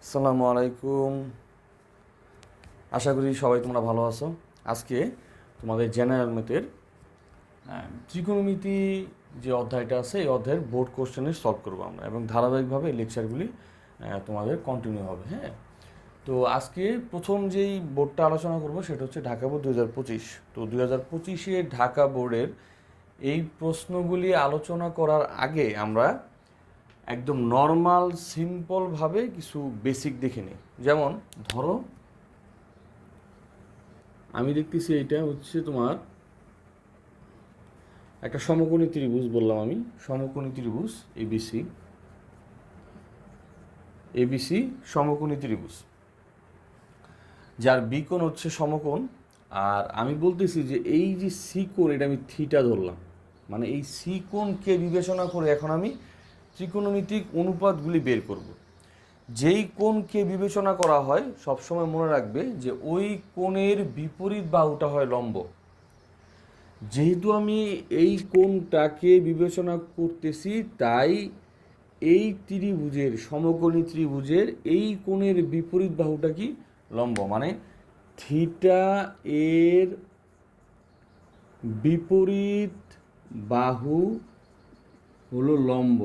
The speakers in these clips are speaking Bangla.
আসসালামু আলাইকুম। আশা করি সবাই তোমরা ভালো আছো। আজকে তোমাদের জেনারেল ম্যাথের ত্রিকোণমিতি যে অধ্যায়টা আছে এই অধ্যায়ের বোর্ড কোশ্চেনের সলভ করবো আমরা, এবং ধারাবাহিকভাবে এই লেকচারগুলি তোমাদের কন্টিনিউ হবে। হ্যাঁ, তো আজকে প্রথম যেই বোর্ডটা আলোচনা করব সেটা হচ্ছে ঢাকা বোর্ড 2025। তো 2025-এ ঢাকা বোর্ডের এই প্রশ্নগুলি আলোচনা করার আগে আমরা একদম নর্মাল সিম্পলভাবে কিছু বেসিক দেখে নিই। যেমন ধরো আমি দেখতেছি এইটা হচ্ছে তোমার একটা সমকোণী ত্রিভুজ, বললাম আমি সমকোণী ত্রিভুজ এবিসি। এবিসি সমকোণী ত্রিভুজ যার বিকোণ হচ্ছে সমকোণ। আর আমি বলতেছি যে এই যে সি কোণ, এটা আমি থিটা ধরলাম, মানে এই সি কোণকে বিবেচনা করে এখন আমি ত্রিকোণমিতিক অনুপাতগুলি বের করব। যেই কোণকে বিবেচনা করা হয় সবসময় মনে রাখবে যে ওই কোণের বিপরীত বাহুটা হয় লম্ব। যেহেতু আমি এই কোণটাকে বিবেচনা করতেছি, তাই এই ত্রিভুজের সমকোণী ত্রিভুজের এই কোণের বিপরীত বাহুটা কি লম্ব, মানে থিটা এর বিপরীত বাহু হলো লম্ব।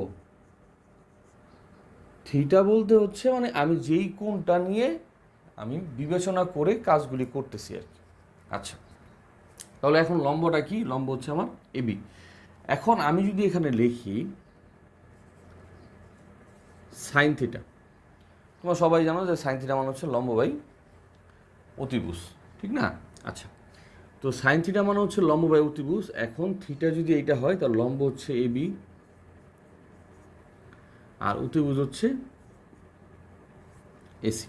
থিটা বলতে হচ্ছে মানে আমি যেই কোণটা নিয়ে আমি বিবেচনা করে কাজগুলি করতেছি আর কি। আচ্ছা, তাহলে এখন লম্বটা কি? লম্ব হচ্ছে আমার এবি। এখন আমি যদি এখানে লিখি সাইন থিটা, তোমরা সবাই জানো যে সাইন থিটা মানে হচ্ছে লম্ব বাই অতিভুজ, ঠিক না? আচ্ছা, তো সাইন থিটা মানে হচ্ছে লম্ব বাই অতিভুজ। এখন থিটা যদি এইটা হয় তাহলে লম্ব হচ্ছে এবি আর অতিভুজ হচ্ছে এসি।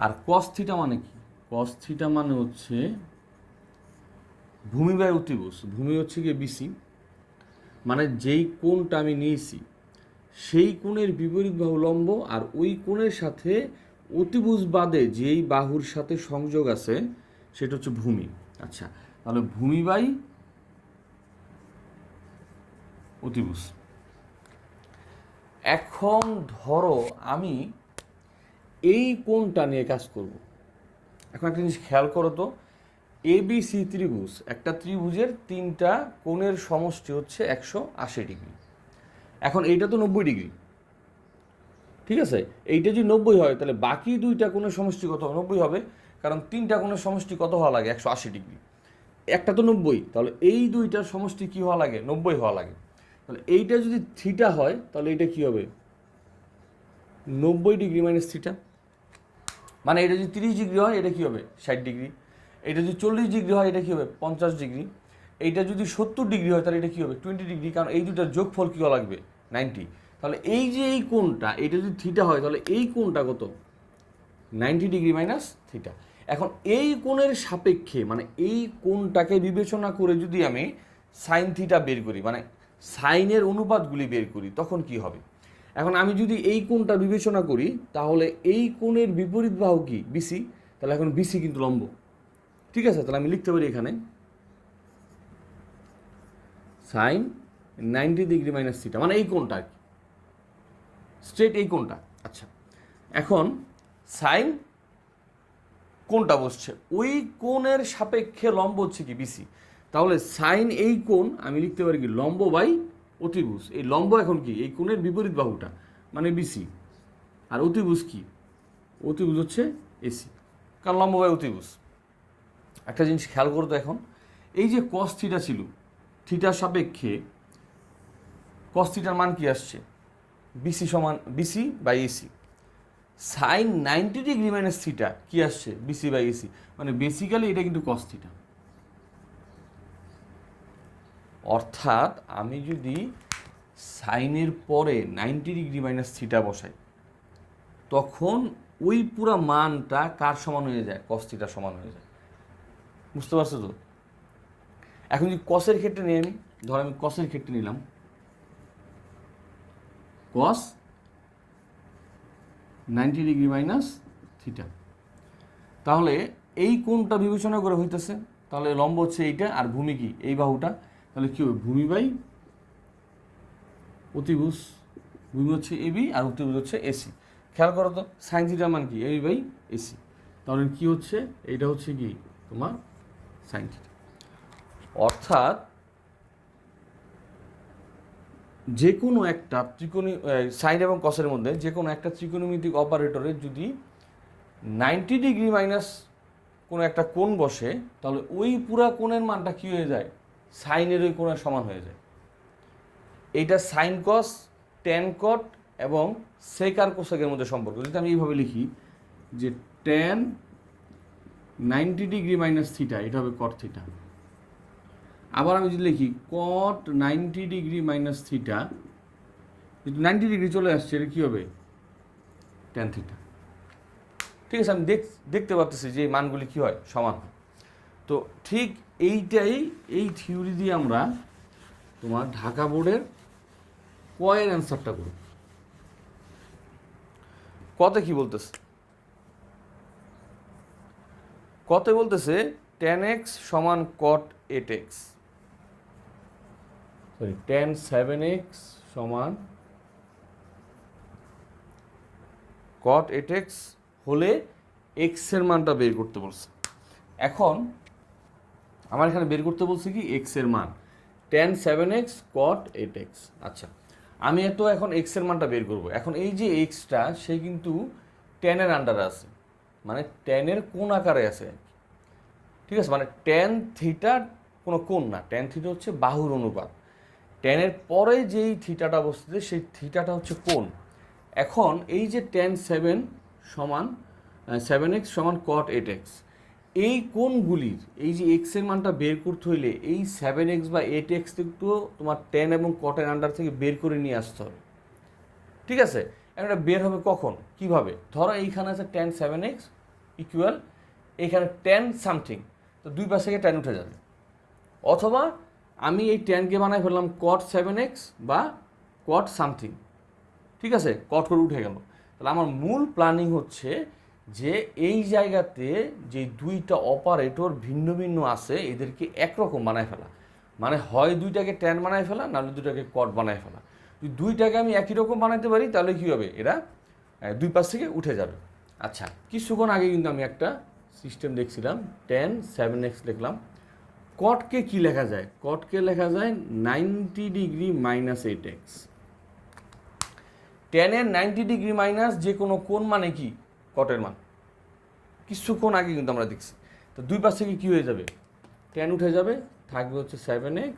আর কস থিটা মানে কি? কস থিটা মানে হচ্ছে ভূমি বাই অতিভুজ। ভূমি হচ্ছে গিয়ে বিসি, মানে যেই কোণটা আমি নিয়েছি সেই কোণের বিপরীত বাহু লম্ব, আর ওই কোণের সাথে অতিভুজ বাদে যেই বাহুর সাথে সংযোগ আছে সেটা হচ্ছে ভূমি। আচ্ছা, তাহলে ভূমি বাই অতিভুজ। এখন ধরো আমি এই কোণটা নিয়ে কাজ করব। এখন একটা জিনিস খেয়াল করো তো, এবিসি ত্রিভুজ, একটা ত্রিভুজের তিনটা কোণের সমষ্টি হচ্ছে 180 ডিগ্রি। এখন এইটা তো 90 ডিগ্রি, ঠিক আছে? এইটা যদি 90 হয় তাহলে বাকি দুইটা কোণের সমষ্টি কত হবে? 90 হবে, কারণ তিনটা কোণের সমষ্টি কত হওয়া লাগে? 180 ডিগ্রি। একটা তো 90, তাহলে এই দুইটার সমষ্টি কি হওয়া লাগে? 90 হওয়া লাগে। তাহলে এইটা যদি থিটা হয় তাহলে এটা কি হবে? 90 ডিগ্রি মাইনাস থিটা। মানে এটা যদি 30 ডিগ্রি হয় এটা কি হবে? 60 ডিগ্রি। এটা যদি 40 ডিগ্রি হয় এটা কি হবে? 50 ডিগ্রি। এইটা যদি 70 ডিগ্রি হয় তাহলে এটা কি হবে? 20 ডিগ্রি, কারণ এই দুটার যোগফল কি হওয়া লাগবে? 90। তাহলে এই যে এই কোণটা, এটা যদি থিটা হয় তাহলে এই কোণটা কত? 90 ডিগ্রি মাইনাস থিটা। এখন এই কোণের সাপেক্ষে, মানে এই কোণটাকে বিবেচনা করে যদি আমি সাইন থিটা বের করি, মানে সাইনের অনুপাতগুলি বের করি, তখন কি হবে? এখন আমি যদি এই কোণটা বিবেচনা করি তাহলে এই কোণের বিপরীত বাহু কি? বিসি। তাহলে এখন বিসি কিন্তু লম্ব, ঠিক আছে? তাহলে আমি লিখতে পারি এখানে সাইন 90 ডিগ্রি মাইনাস থিটা, মানে এই কোণটা আর কি, স্ট্রেট এই কোণটা। আচ্ছা, এখন সাইন কোণটা বসছে, ওই কোণের সাপেক্ষে লম্ব হচ্ছে কি? বিসি। তাহলে সাইন এই কোণ আমি লিখতে পারি কি? লম্ব বাই অতিভুজ। এই লম্ব এখন কি? এই কোণের বিপরীত বাহুটা, মানে বিসি। আর অতিভুজ কি? অতিভুজ হচ্ছে এসি, কারণ লম্ব বাই অতিভুজ। একটা জিনিস খেয়াল করতো, এখন এই যে কস থিটা ছিল, থিটার সাপেক্ষে কস থিটার মান কি আসছে? বিসি সমান BC by AC. Sine 90 degree minus theta কি আসছে? বিসি বাই এসি, মানে বেসিক্যালি এটা কিন্তু কস থিটা। অর্থাৎ আমি যদি সাইনের পরে 90 ডিগ্রি মাইনাস থিটা বসাই, তখন ওই পুরা মানটা কার সমান হয়ে যায়? কস থিটার সমান হয়ে যায়। বুঝতে পারছো তো? এখন যদি কসের ক্ষেত্রে নিই, আমি ধর আমি কসের ক্ষেত্রে নিলাম কস 90 ডিগ্রি মাইনাস থিটা, তাহলে এই কোণটা বিবেচনা করে হইতেছে, তাহলে লম্ব হচ্ছে এইটা আর ভূমি কি? এই বাহুটা। তাহলে কি হবে? ভূমি বাই অতিভুজ। ভূমি হচ্ছে এবি আর অতিভুজ হচ্ছে এসি। খেয়াল করো তো সাইন থিটার মান কি এই বাই এসি, তাহলে কি হচ্ছে এইটা হচ্ছে কি তোমার সাইন থিটা। অর্থাৎ যে কোনো একটা সাইন এবং কসের মধ্যে যে কোনো একটা ত্রিকোণমিতিক অপারেটরের যদি 90 ডিগ্রি মাইনাস কোনো একটা কোণ বসে, তাহলে ওই পুরা কোণের মানটা কী হয়ে যায়, সাইনের ওই কোণের সমান হয়ে যায়। এইটা সাইন কস, ট্যান কট এবং সেক আর কোসেকের মধ্যে সম্পর্ক। যদি আমি এইভাবে লিখি যে ট্যান 90 ডিগ্রি মাইনাস থিটা, এটা হবে কট থিটা। আবার আমি যদি লিখি কট 90 ডিগ্রি মাইনাস থিটা, যদি 90 ডিগ্রি চলে আসছে এটা কী হবে, ট্যান থিটা। ঠিক আছে, আমি দেখতে পাচ্ছি যে এই মানগুলি কী হয়, সমান হয়। তো ঠিক এইটাই, এই থিওরি দিয়ে আমরা তোমার ঢাকা বোর্ডের কয়ের অ্যান্সারটা করি। কতে কি বলতেছে, কতে বলতেছে tan x সমান cot 8x, sorry tan 7x সমান cot 8x হলে x এর মানটা বের করতে বলছে। এখন আমার এখানে বের করতে বলছে কি x এর মান, tan 7x cot 8x। আচ্ছা, আমি তো এখন x এর মানটা বের করব। এখন এই যে xটা সে কিন্তু tan এর আন্ডারে আছে, মানে tan এর কোণ আকারে আছে, ঠিক আছে। মানে tan থিটা কোনো কোণ না, tan থিটা হচ্ছে বাহুর অনুপাত। tan এর পরে যেই থিটাটা বসছে সেই থিটাটা হচ্ছে কোণ। এখন এই যে tan 7x সমান cot 8x, এই কোণগুলির এই যে x এর মানটা বের করতে হইলে এই 7x বা 8x একটু তোমার tan এবং cot এর আন্ডার থেকে বের করে নিয়ে আসতে হবে, ঠিক আছে। এটা বের হবে কখন, কিভাবে, ধরো এইখানে আছে tan 7x ইকুয়াল এখানে tan সামথিং, তো দুই পাশ থেকে tan উঠে যাবে। অথবা আমি এই ট্যানকে বানাই ফেললাম cot 7x বা cot সামথিং, ঠিক আছে, কট করে উঠে গেল। তাহলে আমার মূল প্ল্যানিং হচ্ছে যে এই জায়গাতে যে দুইটা অপারেটর ভিন্ন ভিন্ন আছে এদেরকে একরকম বানায় ফেলা, মানে হয় দুইটাকে ট্যান বানায় ফেলা, নাহলে দুইটাকে কট বানায় ফেলা। যদি দুইটাকে আমি একই রকম বানাইতে পারি তাহলে কী হবে, এরা দুই পাশ থেকে উঠে যাবে। আচ্ছা, কিছুক্ষণ আগে কিন্তু আমি একটা সিস্টেম দেখছিলাম, tan 7x লিখলাম, কটকে কি লেখা যায়, কটকে লেখা যায় 90 degree minus 8x। ট্যানের 90 degree minus যে কোনো কোণ মানে কি, কটের মান। কিছুক্ষণ আগে কিন্তু আমরা দেখছি। তো দুই পাশ থেকে কী হয়ে যাবে, ট্যান উঠে যাবে, থাকবে হচ্ছে 7x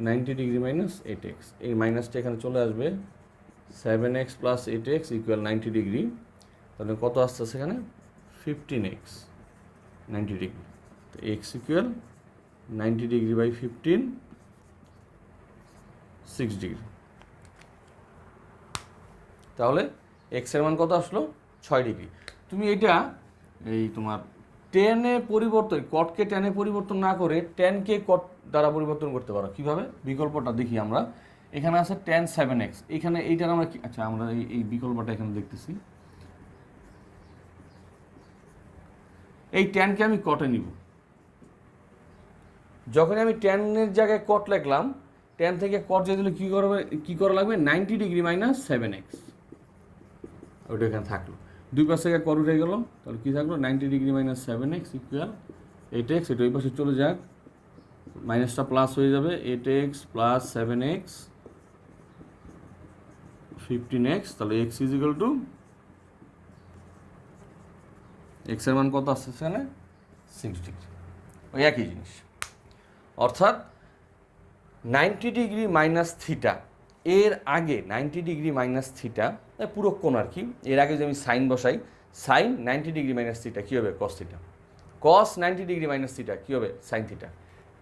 90 ডিগ্রি মাইনাস 8x। এই মাইনাসটা এখানে চলে আসবে, 7x plus 8x equal 90 degree. তাহলে কত আসছে সেখানে, 15x 90 ডিগ্রি। তো x equal 90 degree by 15, 6 degree. তাহলে এক্স এর মান কত আসলো, 6 ডিগ্রি। তুমি এটা এই তোমার টেনে পরিবর্তন, কটকে টেনে পরিবর্তন না করে টেনকে কট দ্বারা পরিবর্তন করতে পারো। কীভাবে, বিকল্পটা দেখি আমরা। এখানে আছে tan 7x, এখানে এইটার আমরা আচ্ছা আমরা এই বিকল্পটা এখানে দেখতেছি। এই ট্যানকে আমি কটে নিব, যখন আমি ট্যানের জায়গায় কট লিখলাম, ট্যান থেকে কট যেতে হলে কী করা লাগবে, 90 ডিগ্রি মাইনাস 7x, ওইটা এখানে থাকলো। দুই পাশ থেকে কট উঠে গেল, তাহলে কী থাকলো, 90 degree minus 7x equal 8x। এটা ওই পাশে চলে যাক, মাইনাসটা প্লাস হয়ে যাবে, 8x প্লাস 7x 15x। তাহলে x is equal to, x এর মান কত আসছে সেখানে, 6 ডিগ্রি। ওই একই জিনিস। অর্থাৎ 90 ডিগ্রি মাইনাস থিটা এর আগে, 90 ডিগ্রি মাইনাস থিটা পুরো কোণ আর কি, এর আগে যে আমি সাইন বসাই, সাইন 90 ডিগ্রি মাইনাস থিটা কী হবে, cos theta. Cos 90 degree minus theta কী হবে, sine theta.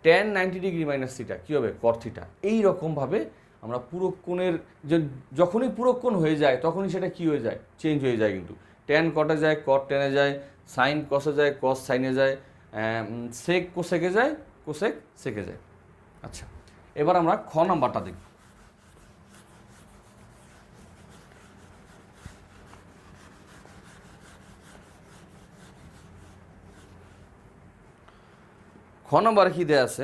Tan 90 degree minus theta কী হবে, কট থিটা। এইরকমভাবে আমরা পুরো কোণের যখনই পুরো কোণ হয়ে যায় তখনই সেটা কী হয়ে যায়, চেঞ্জ হয়ে যায়। কিন্তু ট্যান কটে যায়, কট টেনে যায়, সাইন কসে যায়, কস সাইনে যায়, সেক কোসেকে যায়, কোসেক সেকে যায়। আচ্ছা, এবার আমরা খ নাম্বারটা দেখব। খ নাম্বারে কি দেয়া আছে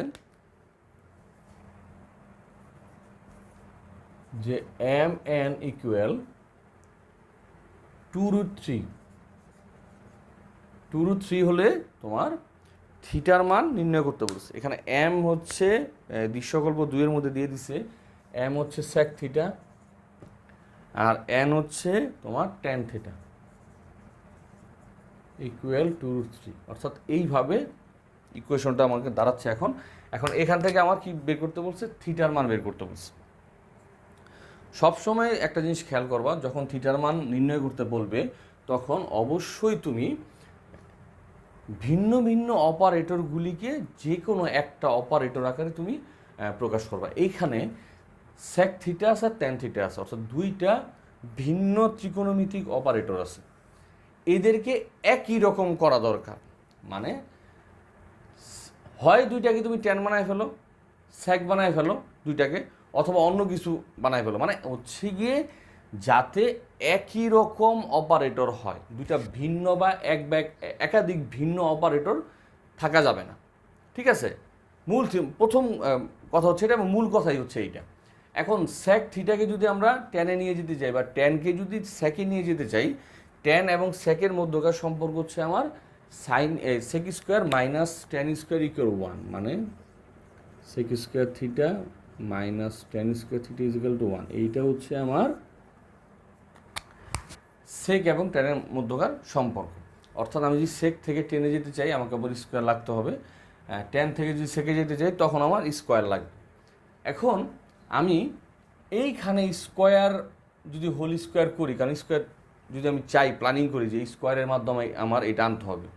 যে এম এন ইকুয়াল 2√3 2√3 হলে তোমার থিটার মান নির্ণয় করতে বলছে। এখানে এম হচ্ছে দৃশ্যকল্প 2 এর মধ্যে দিয়ে দিছে, এম হচ্ছে sec থিটা আর এন হচ্ছে তোমার tan থিটা ইকুয়াল 2√3, অর্থাৎ এইভাবে ইকুয়েশনটা আমাকে দাঁড়াচ্ছে। এখন এখান থেকে আমার কি বের করতে বলছে, থিটার মান বের করতে বলছে। সবসময় একটা জিনিস খেয়াল করবা, যখন থিটার মান নির্ণয় করতে বলবে তখন অবশ্যই তুমি ভিন্ন ভিন্ন অপারেটরগুলিকে যে কোনো একটা অপারেটর আকারে তুমি প্রকাশ করবা। এইখানে sec থিটা আছে আর tan থিটা আছে, অর্থাৎ দুইটা ভিন্ন ত্রিকোণমিতিক অপারেটর আছে, এদেরকে একই রকম করা দরকার। মানে হয় দুইটাকে তুমি tan বানায় ফেলো, sec বানায় ফেলো দুইটাকে, অথবা অন্য কিছু বানায় ফেলো। মানে হচ্ছে গিয়ে যাতে একই রকম অপারেটর হয়, দুইটা ভিন্ন বা একাধিক ভিন্ন অপারেটর থাকা যাবে না। ঠিক আছে, প্রথম কথা হচ্ছে এটা, মূল কথাই হচ্ছে এইটা। এখন sec থিটাকে যদি আমরা ট্যানে নিয়ে যেতে চাই বা ট্যানকে যদি সেকে নিয়ে যেতে চাই, ট্যান এবং সেকের মধ্যকার সম্পর্ক হচ্ছে আমার sine sec square minus tan square equal 1, মানে sec square theta minus tan square theta equal to 1। এইটা হচ্ছে আমার সেক এবং ট্যানের মধ্যকার সম্পর্ক। অর্থাৎ আমি যদি সেক থেকে টেনে যেতে চাই আমাকে আবার স্কোয়ার লাগতে হবে, ট্যান থেকে যদি সেকে যেতে চাই তখন আমার স্কোয়ার লাগবে। এখন আমি এইখানে স্কোয়ার যদি হোল স্কোয়ার করি, কারণ স্কোয়ার যদি আমি চাই প্ল্যানিং করি যে স্কোয়ারের মাধ্যমে আমার এটা আনতে হবে,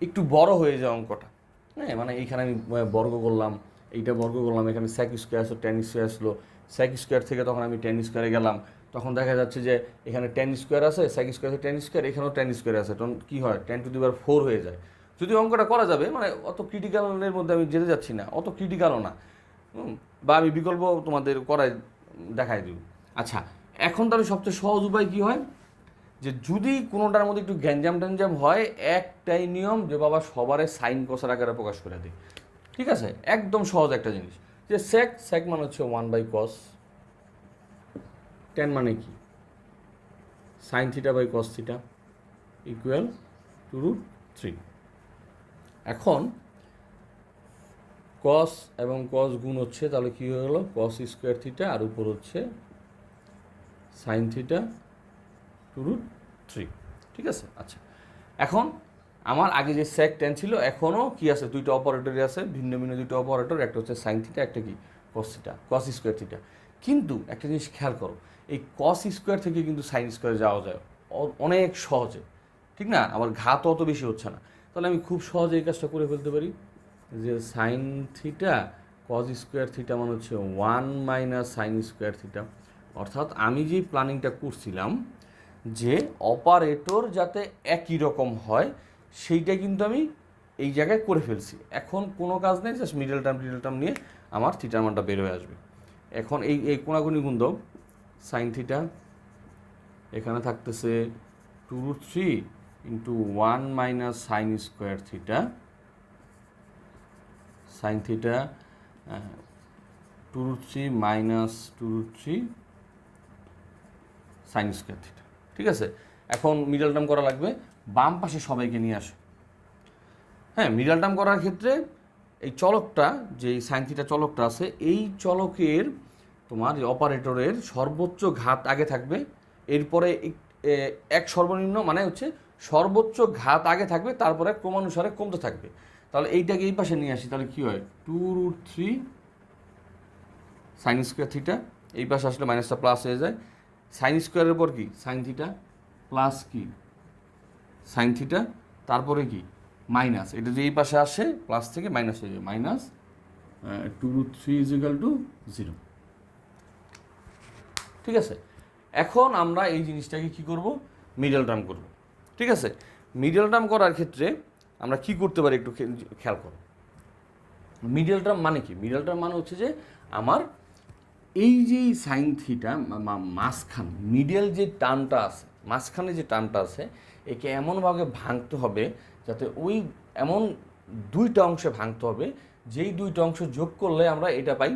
একটু বড় হয়ে যায় অঙ্কটা। হ্যাঁ, মানে এইখানে আমি বর্গ করলাম, এইটা বর্গ করলাম, এখানে sec স্কোয়ার আসলো, tan স্কোয়ার আসলো, sec স্কোয়ার থেকে তখন আমি tan স্কোয়ারে গেলাম, তখন দেখা যাচ্ছে যে এখানে tan স্কোয়ার আছে, sec স্কোয়ার আছে tan স্কোয়ার, এখানেও tan স্কোয়ার আছে, তখন কী হয় tan⁴ হয়ে যায়। যদি অঙ্কটা করা যাবে, মানে অত ক্রিটিক্যালের মধ্যে আমি যেতে যাচ্ছি না, অত ক্রিটিক্যালও না, বা আমি বিকল্প তোমাদের করাই দেখাই দিব। আচ্ছা, এখন তাহলে সবচেয়ে সহজ উপায় কী হয়, যে যদি কোনোটার মধ্যে একটু গ্যাঞ্জাম হয়, একটাই নিয়ম যে বাবা সবারে সাইন কসার আকারে প্রকাশ করে দিই। ঠিক আছে, একদম সহজ একটা জিনিস, যে sec মানে হচ্ছে 1/cos, tan মানে কি sin θ/cos θ ইকুয়াল 2√3। এখন cos এবং cos গুণ হচ্ছে, তাহলে কী হয়ে গেলো, cos স্কোয়ার থিটা আর উপর হচ্ছে sin θ 2√3। ঠিক আছে। আচ্ছা, এখন আমার আগে যে sec tan ছিল, এখনও কি আছে, দুইটা অপারেটরই আছে, ভিন্ন ভিন্ন দুইটা অপারেটর, একটা হচ্ছে sin θ, একটা কি cos θ, cos স্কোয়ার থিটা। কিন্তু একটা জিনিস খেয়াল করো, এই cos স্কোয়ার থেকে কিন্তু sin স্কোয়ারে যাওয়া যায় অনেক সহজে, ঠিক না? আবার ঘাত অত বেশি হচ্ছে না। তাহলে আমি খুব সহজে এই কাজটা করে ফেলতে পারি, যে sin θ cos স্কোয়ার থিটা মানে হচ্ছে 1 মাইনাস sin স্কোয়ার থিটা। অর্থাৎ আমি যে প্ল্যানিংটা করছিলাম যে অপারেটর যাতে একই রকম হয়, সেইটা কিন্তু আমি এই জায়গায় করে ফেলছি। এখন কোনো কাজ নেই, জাস্ট মিডল টার্ম নিয়ে আমার থিটার মানটা বের হয়ে আসবে। এখন এই কোণাগুণি গুণ দাও, sin θ এখানে থাকতেছে 2√3 into 1 minus sine square theta, sin θ 2√3 minus 2√3 sine square theta. ঠিক আছে, এখন মিডল টার্ম করা লাগবে, বাম পাশে সবাইকে নিয়ে আসো। হ্যাঁ, মিডল টার্ম করার ক্ষেত্রে এই চলকটা, যে সাইন থিটা চলকটা আছে, এই চলকের তোমার অপারেটরের সর্বোচ্চ ঘাত আগে থাকবে, এরপরে এক সর্বনিম্ন, মানে হচ্ছে সর্বোচ্চ ঘাত আগে থাকবে, তারপরে ক্রমানুসারে কমতে থাকবে। তাহলে এইটাকে এই পাশে নিয়ে আসি, তাহলে কী হয়, 2√3 সাইন স্কোয়ার থিটা, এই পাশে আসলে মাইনাসটা প্লাস হয়ে যায়, সাইন স্কোয়ারের পর কি সাইন থিটা প্লাস কি সাইন থিটা, তারপরে কি মাইনাস, এটা যে এই পাশে আসে প্লাস থেকে মাইনাস হয়ে যায়, মাইনাস 2√3 = 0। ঠিক আছে, এখন আমরা এই জিনিসটাকে কি করব, মিডল টার্ম করব। ঠিক আছে, মিডল টার্ম করার ক্ষেত্রে আমরা কি করতে পারি একটু খেয়াল করো। মিডল টার্ম মানে কি, মিডল টার্ম মানে হচ্ছে যে আমার এই যে সাইন থিটা মাঝখানে মিডল যে টার্মটা আছে, মাঝখানে যে টার্মটা আছে, একে এমনভাবে ভাঙতে হবে যাতে ওই এমন দুইটা অংশে ভাঙতে হবে, যেই দুইটা অংশ যোগ করলে আমরা এটা পাই,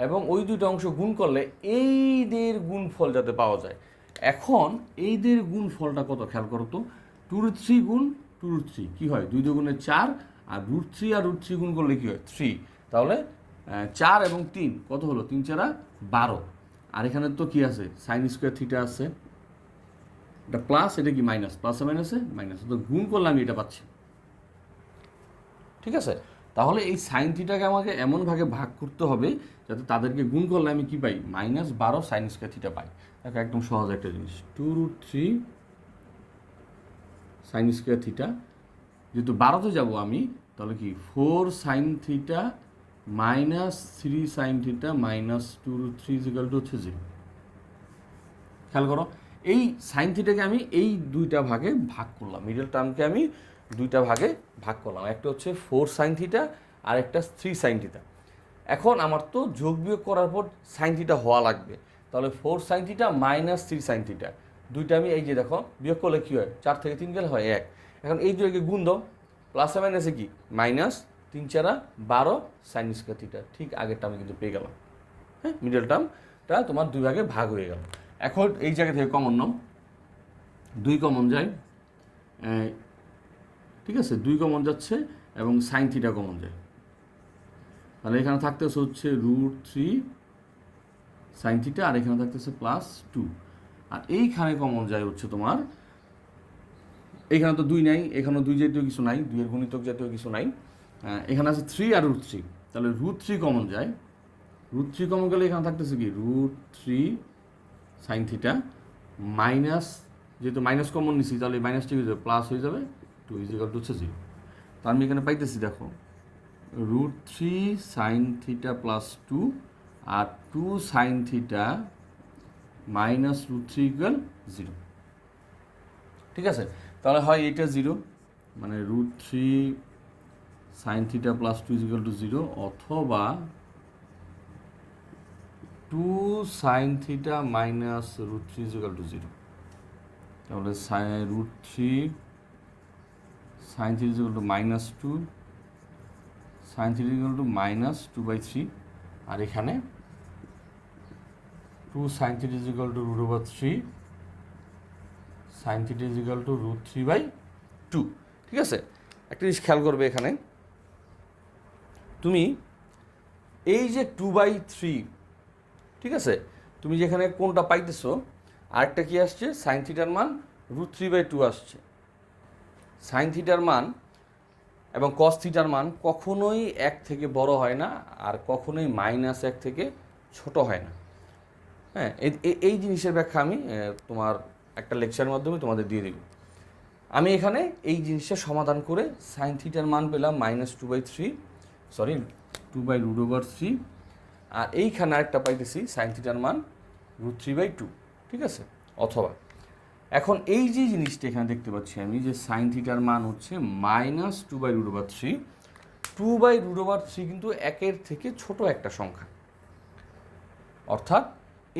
এবং ওই দুইটা অংশ গুণ করলে এইদের গুণফল যাতে পাওয়া যায়। এখন এইদের গুণফলটা কত খেয়াল করো তো, 2√3 গুণ 2√3 কী হয়, 2 দুগুণে 4, আর √3 আর √3 গুণ করলে কী হয় 3, তাহলে 4 এবং 3 কত হলো, 3 4 12, আর এখানে তো কি আছে সাইন স্কোয়ার থিটা আছে, এটা প্লাস, এটা কি মাইনাস, প্লাসে মাইনাসে মাইনাস, তো গুণ করলে আমি এটা পাচ্ছি। ঠিক আছে, তাহলে এই সাইন থিটাকে আমাকে এমনভাবে ভাগ করতে হবে যাতে তাদেরকে গুণ করলে আমি কি পাই, -12 সাইন স্কোয়ার থিটা পাই। দেখো একদম সহজ একটা জিনিস, 2√3 সাইন স্কোয়ার থিটা, যেহেতু 12তে যাবো আমি, তাহলে কি 4 সাইন থিটা -3 সাইন থিটা -2√3 হচ্ছে 0। খেয়াল করো, এই সাইন থিটাকে আমি এই দুইটা ভাগে ভাগ করলাম, মিডল টার্মকে আমি দুইটা ভাগে ভাগ করলাম, একটা হচ্ছে 4 সাইন থিটা আর একটা 3 সাইন থিটা। এখন আমার তো যোগ বিয়োগ করার পর সাইন থিটা হওয়া লাগবে, তাহলে 4 সাইন থিটা -3 সাইন থিটা, দুইটা আমি এই যে দেখো বিয়োগ করলে কী হয়, 4 থেকে 3 গেলে হয় 1। এখন এই দুইটাকে গুণ দাও, প্লাসে মাইনাসে কি -3 4 12 সাইন স্কোয়ার থিটা, ঠিক আগেরটা আমি কিন্তু পেয়ে গেলাম। হ্যাঁ, মিডল টার্মটা তোমার দুই ভাগে ভাগ হয়ে গেল। এখন এই জায়গা থেকে কমন নাও, 2 কমন যায়, ঠিক আছে, 2 কমন যাচ্ছে এবং সাইন থিটা কমন যায়, তাহলে এখানে থাকতেছে হচ্ছে √3 সাইন থিটা, আর এখানে থাকতেছে +2, আর এইখানে কমন যায় হচ্ছে তোমার, এখানে তো 2 নাই, এখানেও 2 জাতীয় কিছু নাই, 2 এর গুণিতক জাতীয় কিছু নাই, এখানে আছে 3 আর √3, তাহলে √3 কমন যায়, √3 কমন গেলে এখানে থাকতেছে কি √3 সাইন থিটা মাইনাস, যেহেতু মাইনাস কমন নিছি তাহলে মাইনাসটি হয়ে যাবে প্লাস হয়ে যাবে, 2 হচ্ছে 0। তো আমি এখানে পাইতেছি দেখো √3 সাইন থিটা +2 আর 2 সাইন থিটা -√3 0। ঠিক আছে, তাহলে হয় এটা 0, মানে √3 সাইন থিটা +2 0, অথবা 2 সাইন থিটা -√3 0, তাহলে √3 সাইন থিটা -2 সাইন থিটা -2/3, আর এখানে 2 সাইন থিটা √3 সাইন থিটা √3/2। ঠিক আছে, একটা জিনিস খেয়াল করবে, এখানে তুমি এই যে 2/3, ঠিক আছে, তুমি যেখানে কোনটা পাইতেছো, আরেকটা কি আসছে, সাইন থিটার মান √3/2 আসছে। সাইন থিটার মান এবং কস থিটার মান কখনোই 1 থেকে বড় হয় না, আর কখনোই -1 থেকে ছোট হয় না। হ্যাঁ, এই জিনিসের ব্যাখ্যা আমি তোমার একটা লেকচারের মাধ্যমে তোমাদের দিয়ে দেব। আমি এখানে এই জিনিসটা সমাধান করে সাইন থিটার মান পেলাম -2/3, আর এইখানে আরেকটা পাইতেছি সাইন থিটার মান √3/2। ঠিক আছে, অথবা এখন এই যে জিনিসটা এখানে দেখতে পাচ্ছি আমি, যে সাইন থিটার মান হচ্ছে -2/√3, 2/√3 কিন্তু 1-এর থেকে ছোট একটা সংখ্যা, অর্থাৎ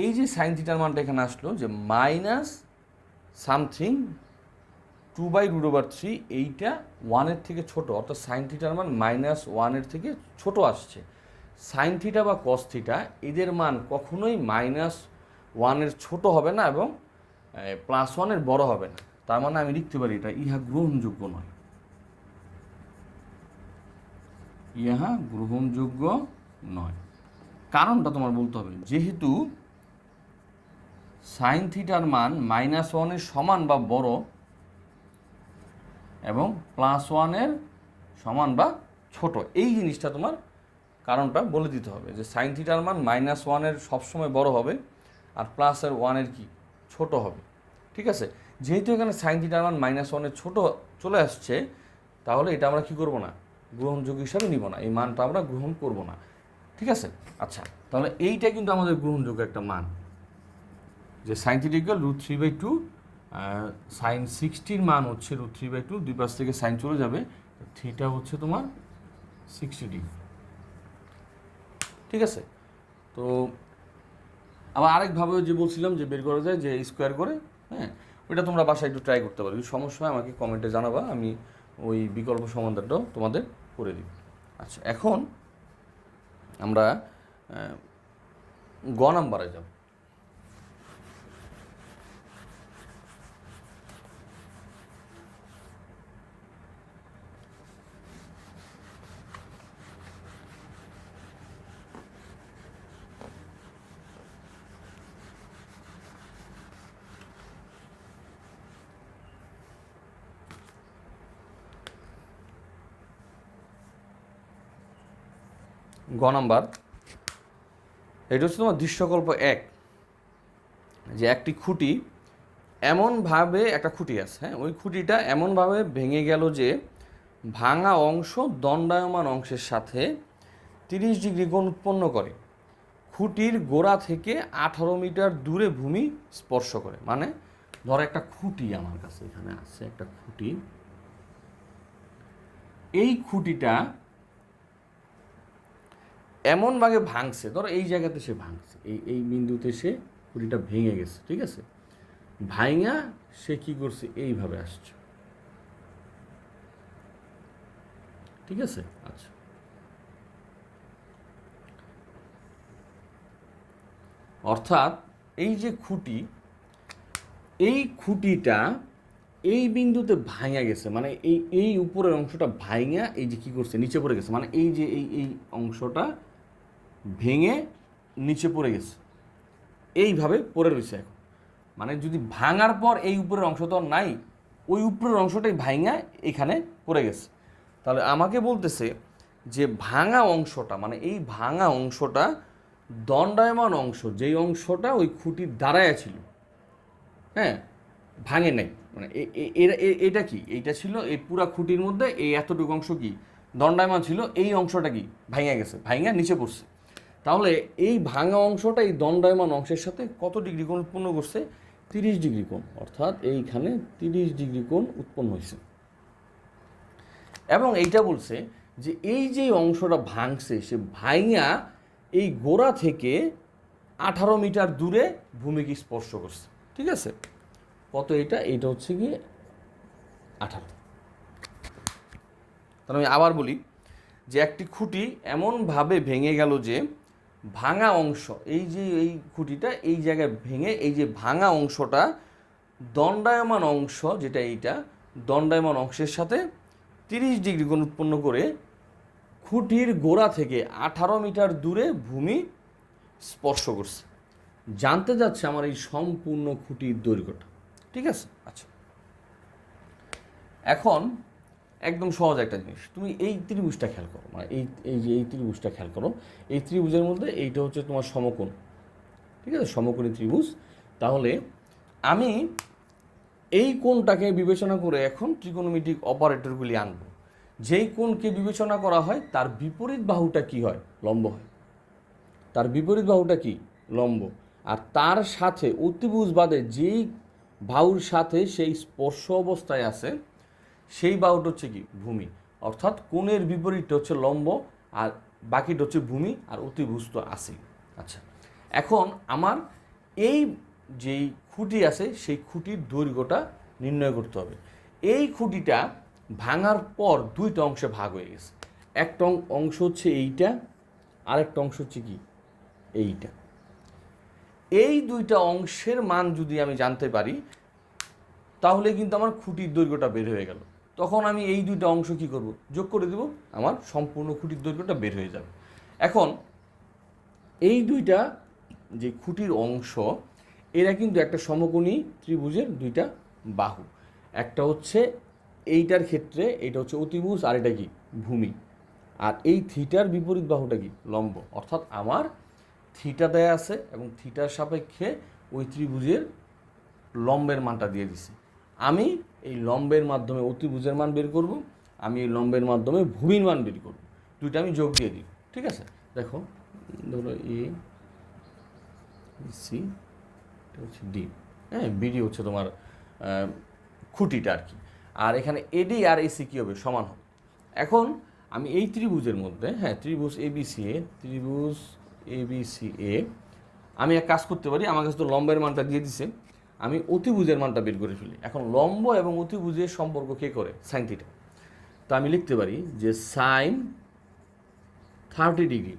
এই যে সাইন থিটার মানটা এখানে আসলো যে মাইনাস সামথিং 2/√3, এইটা 1-এর থেকে ছোট, অর্থাৎ সাইন থিটার মান -1-এর থেকে ছোট আসছে। সাইন থিটা বা কস থিটা এদের মান কখনোই -1-এর ছোট হবে না এবং +1-এর বড় হবে না, তার মানে আমি লিখতে পারি এটা ইহা গ্রহণযোগ্য নয়, ইহা গ্রহণযোগ্য নয়। কারণটা তোমার বলতে হবে, যেহেতু সাইন থিটার মান -1-এর সমান বা বড় এবং +1-এর সমান বা ছোট, এই জিনিসটা তোমার কারণটা বলে দিতে হবে, যে সাইন থিটার মান -1-এর সবসময় বড় হবে আর +1-এর কি ছোট হবে। ঠিক আছে, যেহেতু এখানে সাইন থিটার মান -1-এর ছোট চলে আসছে, তাহলে এটা আমরা কি করব না, গ্রহণযোগ্য হিসাবে নিব না, এই মানটা আমরা গ্রহণ করব না। ঠিক আছে, আচ্ছা, তাহলে এইটা কিন্তু আমাদের গ্রহণযোগ্য একটা মান, যে সাইন থিটা √3/2, সাইন 60-র মান হচ্ছে √3/2, দুই পাশ থেকে সাইন চলে যাবে, থিটা হচ্ছে তোমার 60 ডিগ্রি। ঠিক আছে, তো আবার আরেকভাবেও যে বলছিলাম যে বের করা যায় যে স্কোয়ার করে, হ্যাঁ, ওইটা তোমরা বাসায় একটু ট্রাই করতে পারো, যদি সমস্যা হয় আমাকে কমেন্টে জানাবা, আমি ওই বিকল্প সমাধানটাও তোমাদের করে দিব। আচ্ছা, এখন আমরা গ নাম্বারে যাব। গ নাম্বার, এটা হচ্ছে তোমার দৃশ্যকল্প 1, যে একটি খুঁটি এমনভাবে, একটা খুঁটি আছে, হ্যাঁ, ওই খুঁটিটা এমনভাবে ভেঙে গেল যে ভাঙা অংশ দণ্ডায়মান অংশের সাথে 30 ডিগ্রি কোণ উৎপন্ন করে, খুঁটির গোড়া থেকে 18 মিটার দূরে ভূমি স্পর্শ করে। মানে ধরো একটা খুঁটি আমার কাছে এখানে আছে, একটা খুঁটি, এই খুঁটিটা এমনভাবে ভাঙছে, ধরো এই জায়গাতে সে ভাঙছে, এই বিন্দুতে সে খুঁটিটা ভেঙে গেছে, ঠিক আছে, ভাঙা সে কি করছে, এইভাবে আসছে, ঠিক আছে। আচ্ছা, অর্থাৎ এই যে খুঁটি, এই খুঁটিটা এই বিন্দুতে ভাঙা গেছে, মানে এই উপরের অংশটা ভাঙা এই যে কি করছে, নিচে পড়ে গেছে, মানে এই যে এই অংশটা ভেঙে নিচে পড়ে গেছে, এইভাবে পড়ে রয়েছে এখন। মানে যদি ভাঙার পর এই উপরের অংশ তো নাই, ওই উপরের অংশটাই ভাঙা এখানে পড়ে গেছে। তাহলে আমাকে বলতেছে যে ভাঙা অংশটা, মানে এই ভাঙা অংশটা দণ্ডায়মান অংশ, যেই অংশটা ওই খুঁটির দাঁড়ায় ছিল, হ্যাঁ, ভাঙে নাই, মানে এটা কি, এইটা ছিল এই পুরা খুঁটির মধ্যে এই এতটুকু অংশ কি দণ্ডায়মান ছিল, এই অংশটা কি ভাঙা গেছে, ভাঙা নিচে পড়ছে। তাহলে এই ভাঙা অংশটা এই দণ্ডায়মান অংশের সাথে কত ডিগ্রি কোণ উৎপন্ন করছে, 30 ডিগ্রি কোণ, অর্থাৎ এইখানে 30 ডিগ্রি কোণ উৎপন্ন হয়েছে। এবং এইটা বলছে যে এই যে অংশটা ভাঙছে, সে ভাঙা এই গোড়া থেকে 18 মিটার দূরে ভূমিকে স্পর্শ করছে, ঠিক আছে। কত এটা, এইটা হচ্ছে গিয়ে 18। তাহলে আমি আবার বলি যে একটি খুঁটি এমনভাবে ভেঙে গেল যে ভাঙা অংশ, এই যে এই খুঁটিটা এই জায়গায় ভেঙে এই যে ভাঙা অংশটা দণ্ডায়মান অংশ, যেটা এইটা দণ্ডায়মান অংশের সাথে 30 ডিগ্রি কোণ উৎপন্ন করে খুঁটির গোড়া থেকে 18 মিটার দূরে ভূমি স্পর্শ করছে। জানতে যাচ্ছে আমার এই সম্পূর্ণ খুঁটির দৈর্ঘ্যটা, ঠিক আছে। আচ্ছা, এখন একদম সহজ একটা জিনিস, তুমি এই ত্রিভুজটা খেয়াল করো, মানে এই ত্রিভুজটা খেয়াল করো, এই ত্রিভুজের মধ্যে এইটা হচ্ছে তোমার সমকোণ, ঠিক আছে, সমকোণী ত্রিভুজ। তাহলে আমি এই কোণটাকে বিবেচনা করে এখন ত্রিকোণমিতিক অপারেটরগুলি আনব। যেই কোণকে বিবেচনা করা হয় তার বিপরীত বাহুটা কি হয়, লম্ব হয়, তার বিপরীত বাহুটা কি, লম্ব। আর তার সাথে অতিভুজ বাদে যেই বাহুর সাথে সেই স্পর্শ অবস্থায় আছে সেই বাহুটা হচ্ছে কি, ভূমি। অর্থাৎ কোণের বিপরীতটা হচ্ছে লম্ব, আর বাকিটা হচ্ছে ভূমি, আর অতিভুজ তো আছেই। আচ্ছা, এখন আমার এই যেই খুঁটি আছে সেই খুঁটির দৈর্ঘ্যটা নির্ণয় করতে হবে। এই খুঁটিটা ভাঙার পর দুইটা অংশে ভাগ হয়ে গেছে, একটা অংশ হচ্ছে এইটা, আরেকটা অংশ হচ্ছে কি, এইটা। এই দুইটা অংশের মান যদি আমি জানতে পারি তাহলে কিন্তু আমার খুঁটির দৈর্ঘ্যটা বের হয়ে গেল। তখন আমি এই দুইটা অংশ কি করব, যোগ করে দেব, আমার সম্পূর্ণ খুঁটির দৈর্ঘ্যটা বের হয়ে যাবে। এখন এই দুইটা যে খুঁটির অংশ, এরা কিন্তু একটা সমকোণী ত্রিভুজের দুইটা বাহু। একটা হচ্ছে এইটার ক্ষেত্রে এটা হচ্ছে অতিভুজ, আর এটা কি, ভূমি। আর এই থিটার বিপরীত বাহুটা কি, লম্ব। অর্থাৎ আমার থিটা দেয়া আছে এবং থিটার সাপেক্ষে ওই ত্রিভুজের লম্বের মানটা দিয়ে দিছি। আমি এই লম্বের মাধ্যমে অতিভুজের মান বের করব, আমি এই লম্বের মাধ্যমে ভূমির মান বের করব, দুইটা আমি যোগ দিয়ে দিই, ঠিক আছে। দেখো, ধরো এ সি, এটা হচ্ছে ডি, হ্যাঁ, বিডি হচ্ছে তোমার খুঁটিটা আর কি। আর এখানে এডি আর এসি কী হবে, সমান হবে। এখন আমি এই ত্রিভুজের মধ্যে, হ্যাঁ, ত্রিভুজ এবিসি এ আমি এক কাজ করতে পারি, আমার কাছে তো লম্বের মানটা দিয়ে দিছে, আমি অতিভুজের মানটা বের করে ফেলি। এখন লম্ব এবং অতিভুজের সম্পর্ক কে করে, সাইন থিটা। তো আমি লিখতে পারি যে সাইন 30 ডিগ্রি,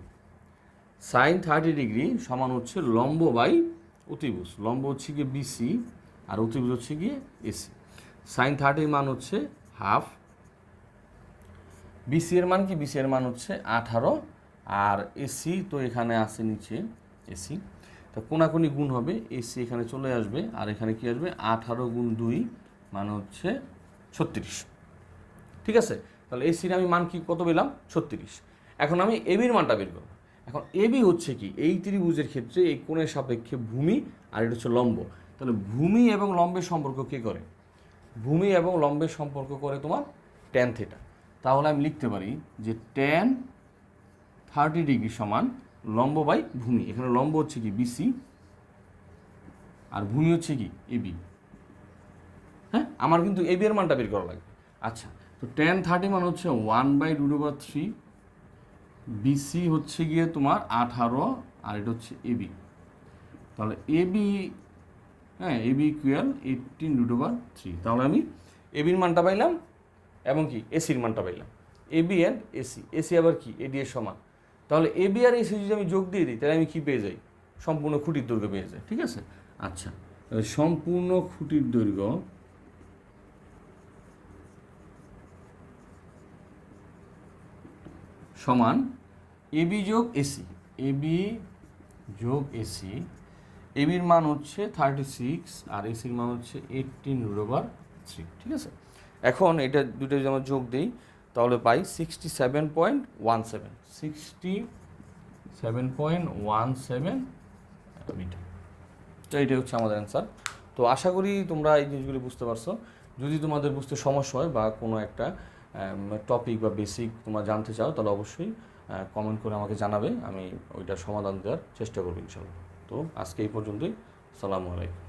সাইন 30 ডিগ্রি সমান হচ্ছে লম্ব বাই অতিভুজ। লম্ব হচ্ছে গিয়ে বিসি আর অতিভুজ হচ্ছে গিয়ে এসি। সাইন 30 মান হচ্ছে হাফ, বিসি এর মান কি, বিসি এর মান হচ্ছে 18, আর এসি তো এখানে আছে নিচে এসি, তো কোনাকুনি গুণ হবে, এসি এখানে চলে আসবে, আর এখানে কি আসবে, 18 গুণ 2 মানে হচ্ছে 36, ঠিক আছে। তাহলে এসির আমি মান কি কত পেলাম, 36। এখন আমি এবির মানটা বের করব। এখন এবি হচ্ছে কি, এই ত্রিভুজের ক্ষেত্রে এই কোণের সাপেক্ষে ভূমি আর এটা হচ্ছে লম্ব। তাহলে ভূমি এবং লম্বের সম্পর্ক কে করে? ভূমি এবং লম্বের সম্পর্ক করে তোমার ট্যান থিটা। তাহলে আমি লিখতে পারি যে ট্যান 30 ডিগ্রি সমান লম্ব বাই ভূমি। এখানে লম্ব হচ্ছে কি বিসি আর ভূমি হচ্ছে কি এবি। হ্যাঁ, আমার কিন্তু এবি এর মানটা বের করা লাগবে। আচ্ছা, তো ট্যান 30 মান হচ্ছে 1/√3, বিসি হচ্ছে গিয়ে তোমার 18 আর এটা হচ্ছে এবি। তাহলে এবি, হ্যাঁ এবি ইকুয়াল 18√3। তাহলে আমি এবির মানটা পাইলাম এবং কি এসির মানটা পাইলাম। এবি অ্যান্ড এসি, এসি আবার কি এডি এর সমান। তাহলে এবি আর এসি যদি আমি যোগ দিয়ে দিই তাহলে আমি কি পেয়ে যাই? সম্পূর্ণ খুঁটির দৈর্ঘ্য পেয়ে যাই। ঠিক আছে, আচ্ছা, সম্পূর্ণ খুঁটির দৈর্ঘ্য সমান এবি যোগ এসি, এবি যোগ এসি। এবির মান হচ্ছে 36 আর এসির মান হচ্ছে 18√3। ঠিক আছে, এখন এটা দুটো যদি আমরা যোগ দিই তাহলে পাই 67.17, 67.17 মিটার। তো এইটাই হচ্ছে আমাদের অ্যান্সার। তো আশা করি তোমরা এই জিনিসগুলি বুঝতে পারছো। যদি তোমাদের বুঝতে সমস্যা হয় বা কোনো একটা টপিক বা বেসিক তোমরা জানতে চাও তাহলে অবশ্যই কমেন্ট করে আমাকে জানাবে, আমি ওইটার সমাধান দেওয়ার চেষ্টা করবো ইনশাল্লাহ। তো আজকে এই পর্যন্তই, আসসালামু আলাইকুম।